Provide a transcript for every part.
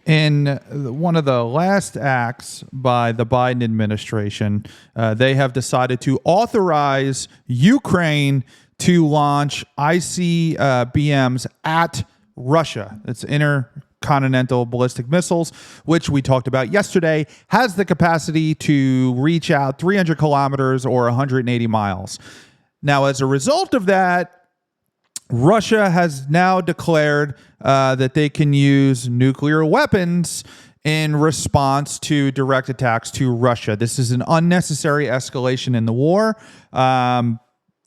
In one of the last acts by the Biden administration, they have decided to authorize Ukraine to launch ICBMs at Russia. It's intercontinental ballistic missiles, which we talked about yesterday, has the capacity to reach out 300 kilometers or 180 miles. Now, as a result of that, Russia has now declared that they can use nuclear weapons in response to direct attacks to Russia. This is an unnecessary escalation in the war.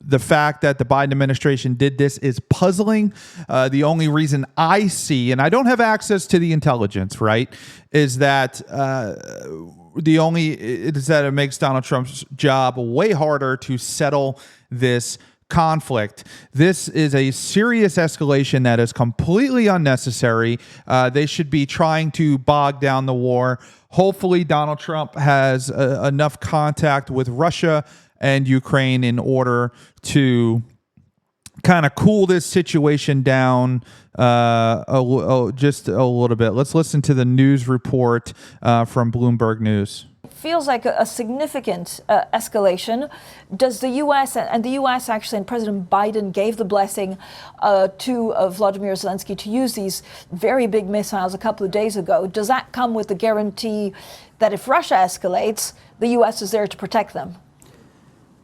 The fact that the Biden administration did this is puzzling. The only reason I see, and I don't have access to the intelligence, right, is that it makes Donald Trump's job way harder to settle this conflict. This is a serious escalation that is completely unnecessary. They should be trying to bog down the war. Hopefully, Donald Trump has enough contact with Russia and Ukraine in order to kind of cool this situation down just a little bit. Let's listen to the news report from Bloomberg News. Feels like a significant escalation. Does the U.S. and the U.S. actually, and President Biden gave the blessing to Vladimir Zelensky to use these very big missiles a couple of days ago. Does that come with the guarantee that if Russia escalates, the U.S. is there to protect them?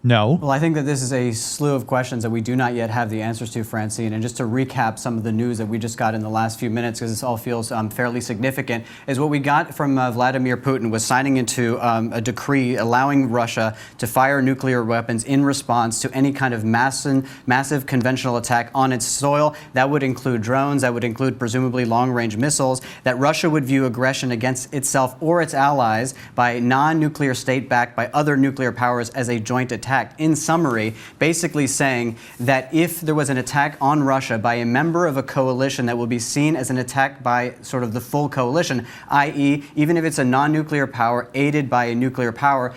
No. Well, I think that this is a slew of questions that we do not yet have the answers to, Francine. And just to recap some of the news that we just got in the last few minutes, because this all feels fairly significant, is what we got from Vladimir Putin was signing into a decree allowing Russia to fire nuclear weapons in response to any kind of massive conventional attack on its soil. That would include drones. That would include presumably long-range missiles. That Russia would view aggression against itself or its allies by non-nuclear state backed by other nuclear powers as a joint attack. In summary, basically saying that if there was an attack on Russia by a member of a coalition that will be seen as an attack by sort of the full coalition, i.e., even if it's a non-nuclear power aided by a nuclear power.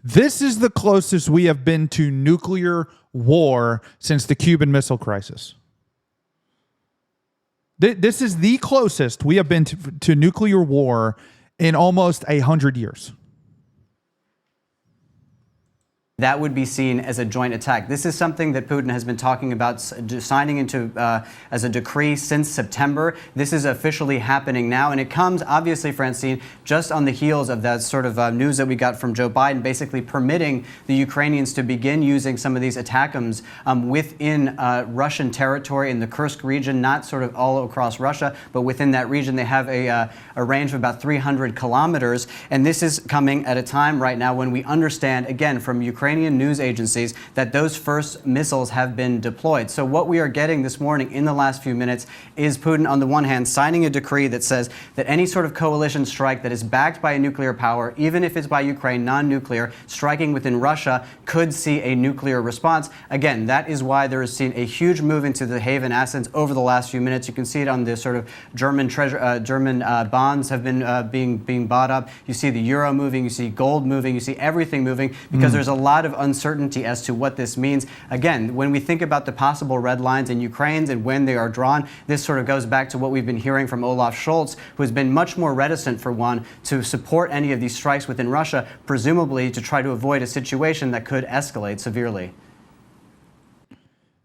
This is the closest we have been to nuclear war since the Cuban Missile Crisis. This is the closest we have been to nuclear war in almost 100 years. That would be seen as a joint attack. This is something that Putin has been talking about signing into as a decree since September. This is officially happening now, and it comes, obviously, Francine, just on the heels of that sort of news that we got from Joe Biden, basically permitting the Ukrainians to begin using some of these ATACMS within Russian territory in the Kursk region, not sort of all across Russia, but within that region. They have a range of about 300 kilometers, and this is coming at a time right now when we understand, again, from Ukrainian news agencies that those first missiles have been deployed. So what we are getting this morning in the last few minutes is Putin, on the one hand, signing a decree that says that any sort of coalition strike that is backed by a nuclear power, even if it's by Ukraine, non-nuclear, striking within Russia, could see a nuclear response. Again, that is why there is seen a huge move into the haven assets over the last few minutes. You can see it on the sort of German bonds have been being bought up. You see the euro moving, you see gold moving, you see everything moving, because there's a lot of uncertainty as to what this means. Again, when we think about the possible red lines in Ukraine and when they are drawn, this sort of goes back to what we've been hearing from Olaf Scholz, who has been much more reticent, for one, to support any of these strikes within Russia, presumably to try to avoid a situation that could escalate severely.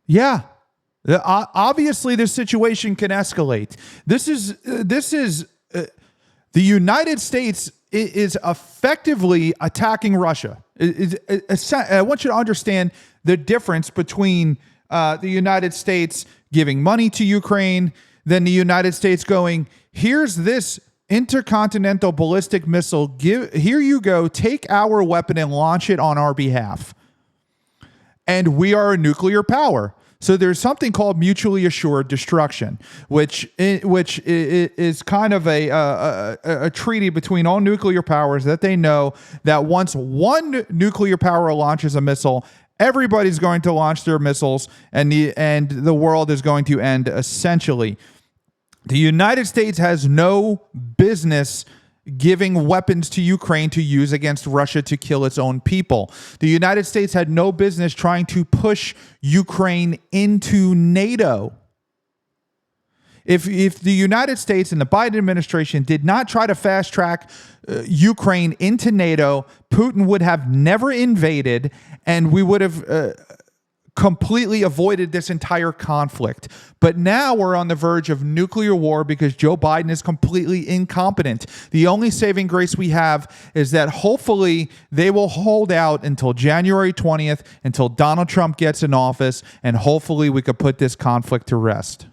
Yeah. Obviously, this situation can escalate. This is the United States is effectively attacking Russia. I want you to understand the difference between the United States giving money to Ukraine, then the United States going, here's this intercontinental ballistic missile. Here you go. Take our weapon and launch it on our behalf. And we are a nuclear power. So there's something called mutually assured destruction, which is kind of a treaty between all nuclear powers that they know that once one nuclear power launches a missile, everybody's going to launch their missiles, and the world is going to end essentially. The United States has no business giving weapons to Ukraine to use against Russia to kill its own people. The United States had no business trying to push Ukraine into NATO. If the United States and the Biden administration did not try to fast track Ukraine into NATO, Putin would have never invaded, and we would have completely avoided this entire conflict. But now we're on the verge of nuclear war because Joe Biden is completely incompetent. The only saving grace we have is that hopefully they will hold out until January 20th, until Donald Trump gets in office, and hopefully we could put this conflict to rest.